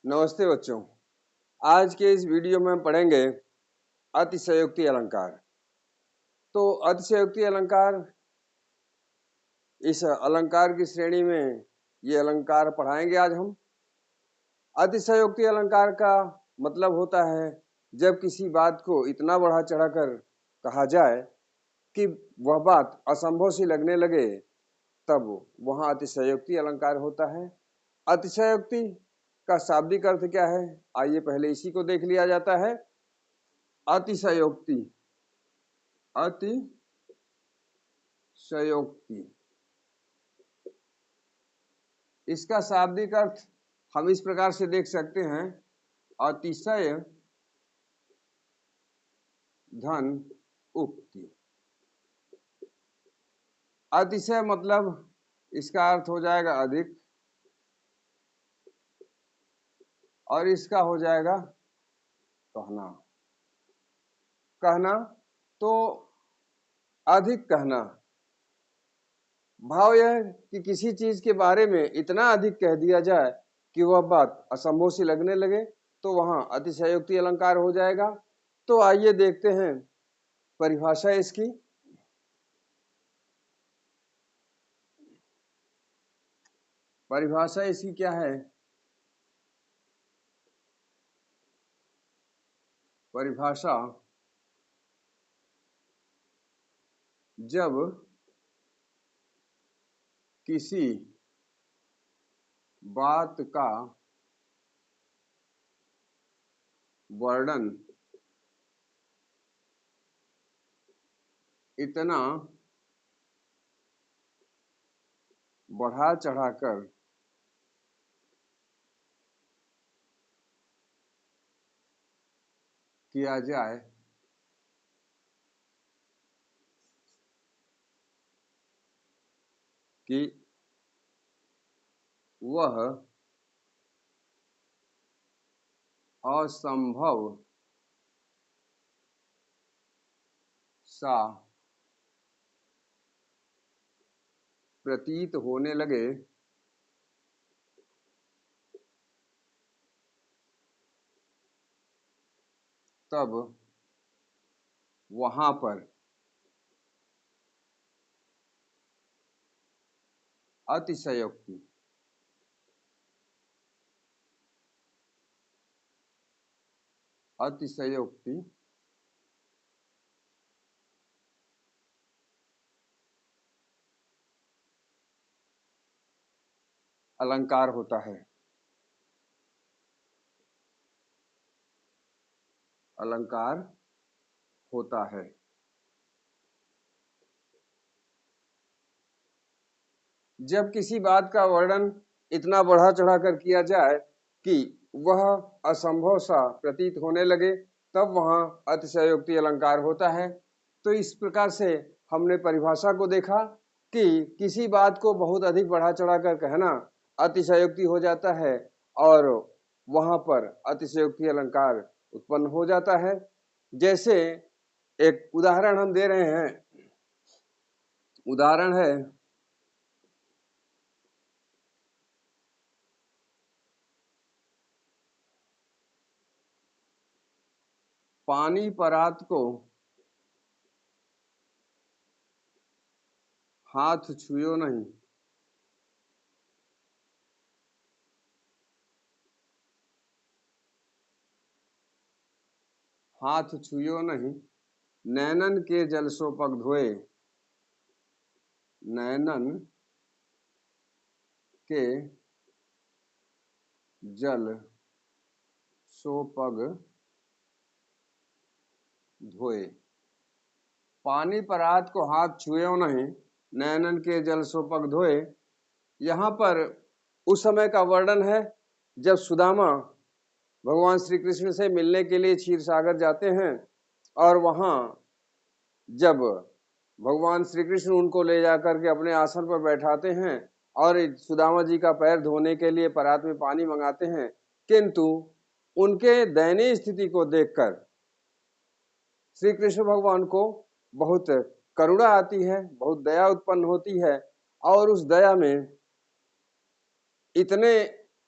नमस्ते बच्चों। आज के इस वीडियो में हम पढ़ेंगे अतिशयोक्ति अलंकार। तो अतिशयोक्ति अलंकार, इस अलंकार की श्रेणी में ये अलंकार पढ़ाएंगे आज हम। अतिशयोक्ति अलंकार का मतलब होता है जब किसी बात को इतना बढ़ा चढ़ाकर कहा जाए कि वह बात असंभव सी लगने लगे, तब वहां अतिशयोक्ति अलंकार होता है। अतिशयोक्ति का शाब्दिक अर्थ क्या है, आइए पहले इसी को देख लिया जाता है। अतिशयोक्ति, अतिशयोक्ति, इसका शाब्दिक अर्थ हम इस प्रकार से देख सकते हैं। अतिशय धन उक्ति। अतिशय मतलब इसका अर्थ हो जाएगा अधिक, और इसका हो जाएगा कहना। कहना तो अधिक कहना। भाव यह है कि किसी चीज के बारे में इतना अधिक कह दिया जाए कि वह बात असंभव सी लगने लगे, तो वहां अतिशयोक्ति अलंकार हो जाएगा। तो आइए देखते हैं परिभाषा इसकी। परिभाषा इसकी क्या है? परिभाषा, जब किसी बात का वर्णन इतना बढ़ा चढ़ाकर किया जाए कि वह असंभव सा प्रतीत होने लगे, तब वहां पर अतिशयोक्ति, अतिशयोक्ति अलंकार होता है। अलंकार होता है। जब किसी बात का वर्णन इतना बढ़ा चढ़ाकर किया जाए कि वह असंभव सा प्रतीत होने लगे, तब वहां अतिशयोक्ति अलंकार होता है। तो इस प्रकार से हमने परिभाषा को देखा कि किसी बात को बहुत अधिक बढ़ा चढ़ाकर कहना अतिशयोक्ति हो जाता है, और वहां पर अतिशयोक्ति अलंकार उत्पन्न हो जाता है। जैसे एक उदाहरण हम दे रहे हैं। उदाहरण है, पानी परात को हाथ छुयो नहीं, हाथ छुयो नहीं, नैनन के जल सो पग धोए, नैनन के जल सो पग धोए। पानी परात को हाथ छुयो नहीं, नैनन के जल सो पग धोए। यहाँ पर उस समय का वर्णन है जब सुदामा भगवान श्री कृष्ण से मिलने के लिए क्षीर सागर जाते हैं, और वहां जब भगवान श्री कृष्ण उनको ले जाकर के अपने आसन पर बैठाते हैं और सुदामा जी का पैर धोने के लिए परात में पानी मंगाते हैं, किंतु उनके दयनीय स्थिति को देखकर श्री कृष्ण भगवान को बहुत करुणा आती है, बहुत दया उत्पन्न होती है, और उस दया में इतने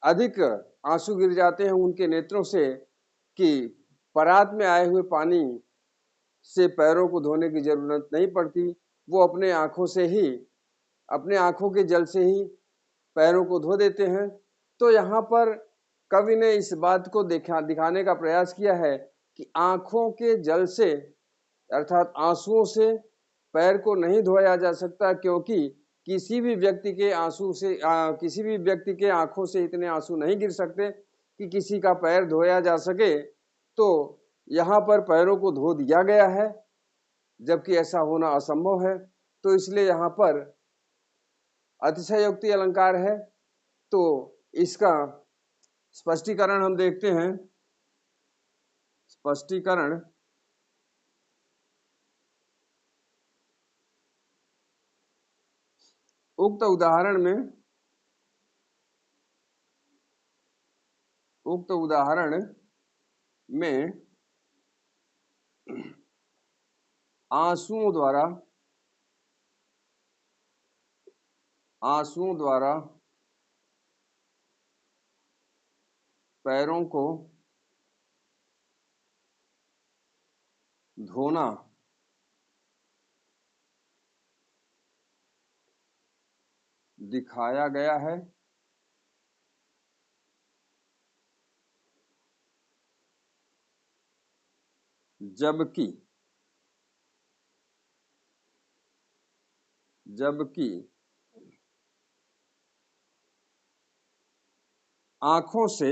अधिक आंसू गिर जाते हैं उनके नेत्रों से कि परात में आए हुए पानी से पैरों को धोने की जरूरत नहीं पड़ती, वो अपने आंखों से ही, अपने आंखों के जल से ही पैरों को धो देते हैं। तो यहाँ पर कवि ने इस बात को दिखाने का प्रयास किया है कि आंखों के जल से अर्थात आंसुओं से पैर को नहीं धोया जा सकता, क्योंकि किसी भी व्यक्ति के आंसू से किसी भी व्यक्ति के आंखों से इतने आंसू नहीं गिर सकते कि किसी का पैर धोया जा सके। तो यहाँ पर पैरों को धो दिया गया है, जबकि ऐसा होना असंभव है। तो इसलिए यहाँ पर अतिशयोक्ति अलंकार है। तो इसका स्पष्टीकरण हम देखते हैं। स्पष्टीकरण उक्त उदाहरण में आंसुओं द्वारा पैरों को धोना दिखाया गया है, जबकि आंखों से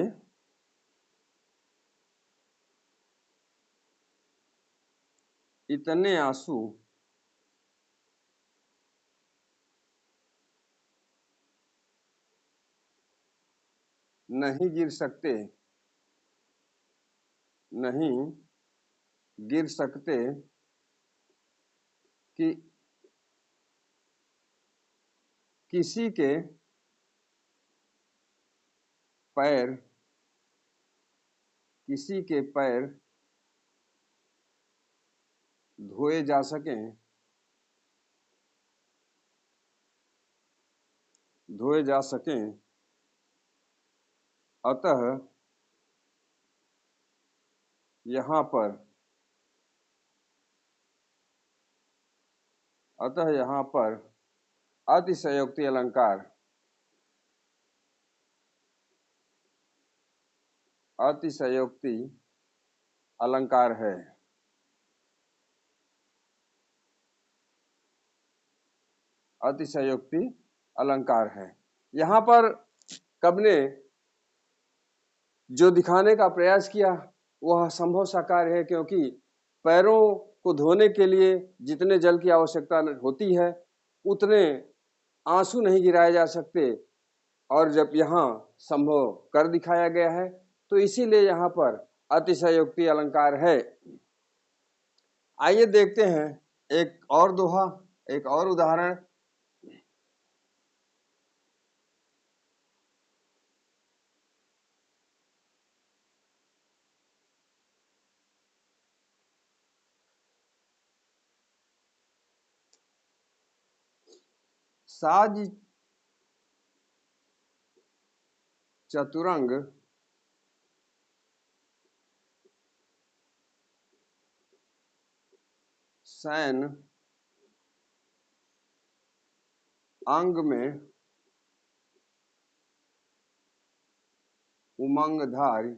इतने आंसू नहीं गिर सकते कि किसी के पैर धोए जा सकें। अतः यहाँ पर अतिशयोक्ति अलंकार है। अतिशयोक्ति अलंकार है। यहाँ पर कवि ने जो दिखाने का प्रयास किया वह संभव साकार है, क्योंकि पैरों को धोने के लिए जितने जल की आवश्यकता होती है उतने आंसू नहीं गिराए जा सकते, और जब यहाँ संभव कर दिखाया गया है तो इसीलिए यहाँ पर अतिशयोक्ति अलंकार है। आइए देखते हैं एक और दोहा, एक और उदाहरण। साज चतुरंग सैन अंग में उमंगधारी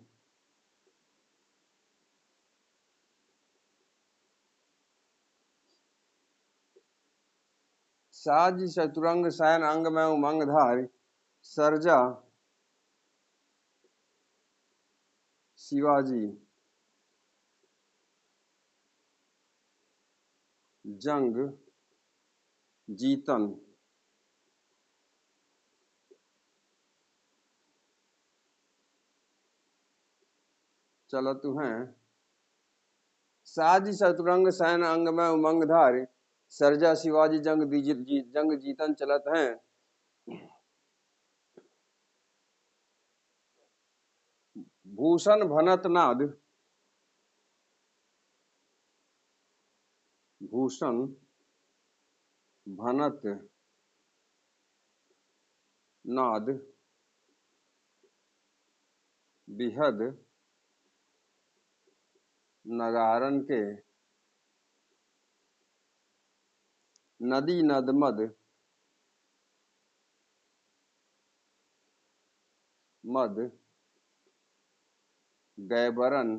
साज चतुरंग सैन अंग में उमंगधारी सर्जा शिवाजी जंग जीतन। चलत हैं साज चतुरंग सैन अंग में उमंगधारी सर्जा शिवाजी जंग जीतन चलत हैं। भूषण भनत नाद भूषण भनत नाद बिहद नगारन के नदी नदमद मद गैबरन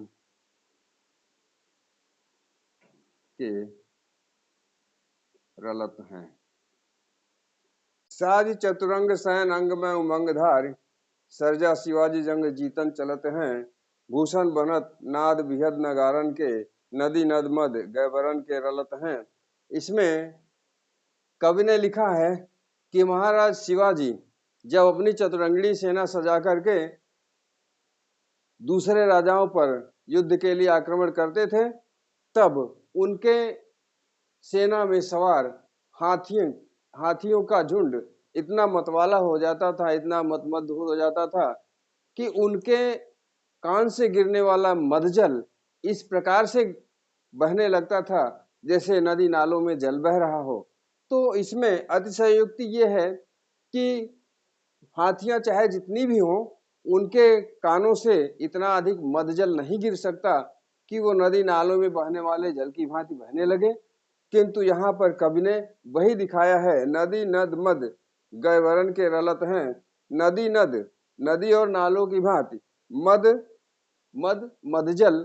के रलत हैं। साज चतुरंग सैन अंग में उमंग धार, सरजा शिवाजी जंग जीतन चलत हैं। भूषण बनत नाद बिहद नगारन के, नदी नद मद गैबरन के रलत हैं। इसमें कवि ने लिखा है कि महाराज शिवाजी जब अपनी चतुरंगड़ी सेना सजा करके दूसरे राजाओं पर युद्ध के लिए आक्रमण करते थे, तब उनके सेना में सवार हाथियों का झुंड इतना मतवाला हो जाता था, इतना मतमद हो जाता था कि उनके कान से गिरने वाला मदजल इस प्रकार से बहने लगता था जैसे नदी नालों में जल बह रहा हो। तो इसमें अतिशयोक्ति ये है कि हाथियां चाहे जितनी भी हों, उनके कानों से इतना अधिक मदजल नहीं गिर सकता कि वो नदी नालों में बहने वाले जल की भांति बहने लगे। किंतु यहाँ पर कवि ने वही दिखाया है, नदी नद मद गैबरन के रलत हैं। नदी नद, नदी और नालों की भांति, मद मदजल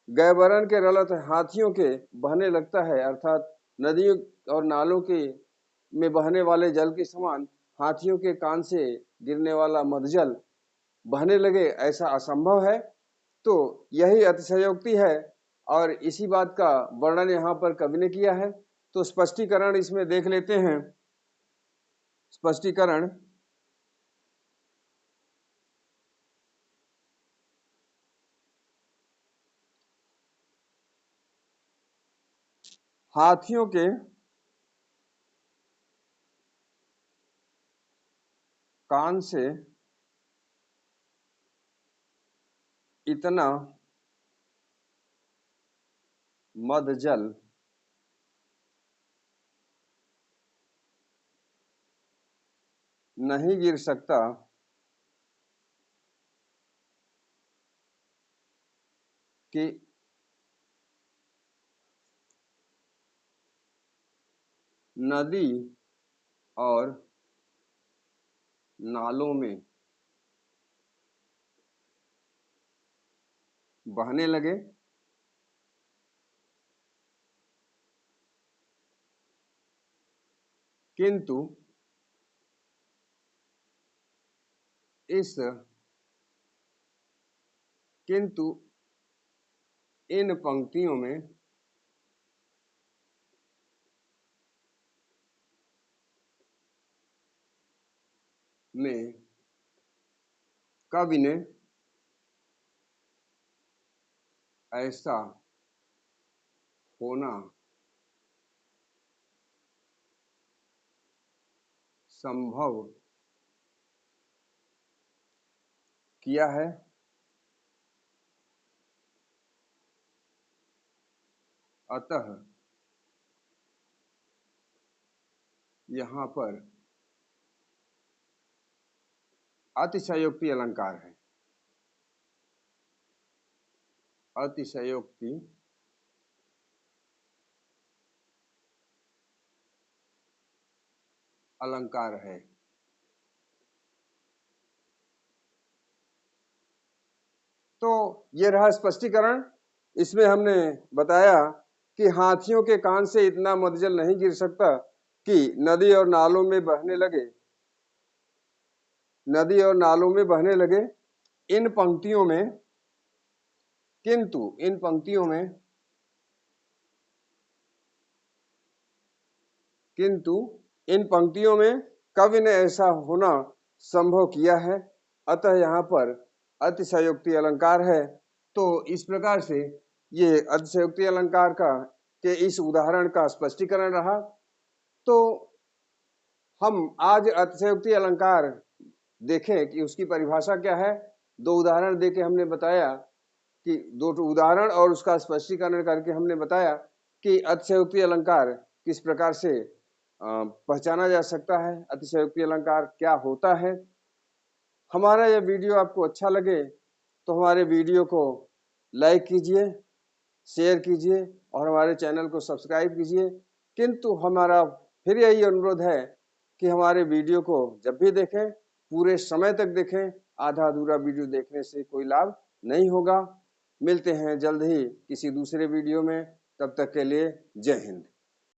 गैबरन के रलत हाथियों के बहने लगता है, अर्थात नदियों और नालों के में बहने वाले जल के समान हाथियों के कान से गिरने वाला मदजल बहने लगे, ऐसा असंभव है। तो यही अतिशयोक्ति है और इसी बात का वर्णन यहाँ पर कवि ने किया है। तो स्पष्टीकरण इसमें देख लेते हैं। स्पष्टीकरण, हाथियों के कान से इतना मदजल नहीं गिर सकता कि नदी और नालों में बहने लगे। किंतु इन पंक्तियों में कवि ने ऐसा होना संभव किया है। अतः यहाँ पर अतिशयोक्ति अलंकार है। अतिशयोक्ति अलंकार है। तो ये रहा स्पष्टीकरण। इसमें हमने बताया कि हाथियों के कान से इतना मदजल नहीं गिर सकता कि नदी और नालों में बहने लगे, नदी और नालों में बहने लगे। इन पंक्तियों में, किंतु इन पंक्तियों में, किंतु इन पंक्तियों में कवि ने ऐसा होना संभव किया है। अतः यहाँ पर अतिशयोक्ति अलंकार है। तो इस प्रकार से ये अतिशयोक्ति अलंकार का के इस उदाहरण का स्पष्टीकरण रहा। तो हम आज अतिशयोक्ति अलंकार देखें कि उसकी परिभाषा क्या है। दो उदाहरण देके हमने बताया कि दो उदाहरण और उसका स्पष्टीकरण करके हमने बताया कि अतिशयोक्ति अलंकार किस प्रकार से पहचाना जा सकता है, अतिशयोक्ति अलंकार क्या होता है। हमारा यह वीडियो आपको अच्छा लगे तो हमारे वीडियो को लाइक कीजिए, शेयर कीजिए और हमारे चैनल को सब्सक्राइब कीजिए। किंतु हमारा फिर यही अनुरोध है कि हमारे वीडियो को जब भी देखें पूरे समय तक देखें, आधा अधूरा वीडियो देखने से कोई लाभ नहीं होगा। मिलते हैं जल्द ही किसी दूसरे वीडियो में, तब तक के लिए जय हिंद।